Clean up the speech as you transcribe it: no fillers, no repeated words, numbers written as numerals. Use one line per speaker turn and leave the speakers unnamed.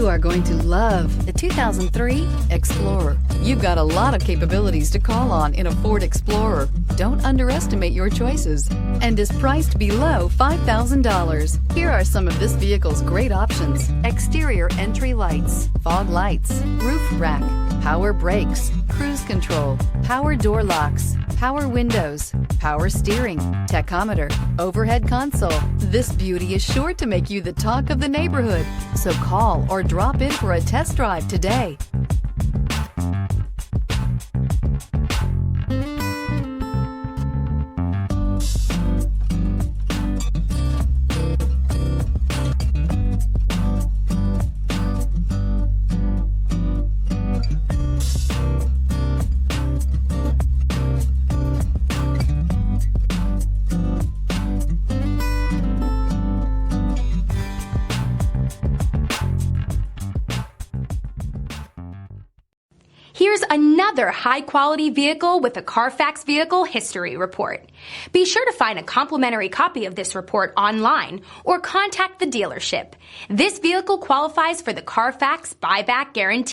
You are going to love the 2003 Explorer. You've got a lot of capabilities to call on in a Ford Explorer. Don't underestimate your choices, and is priced below $5,000. Here are some of this vehicle's great options: exterior entry lights, fog lights, roof rack, power brakes, cruise control, power door locks, power windows, power steering, tachometer, overhead console. This beauty is sure to make you the talk of the neighborhood. So call or drop in for a test drive today.
Here's another high-quality vehicle with a Carfax Vehicle History Report. Be sure to find a complimentary copy of this report online or contact the dealership. This vehicle qualifies for the Carfax Buyback Guarantee.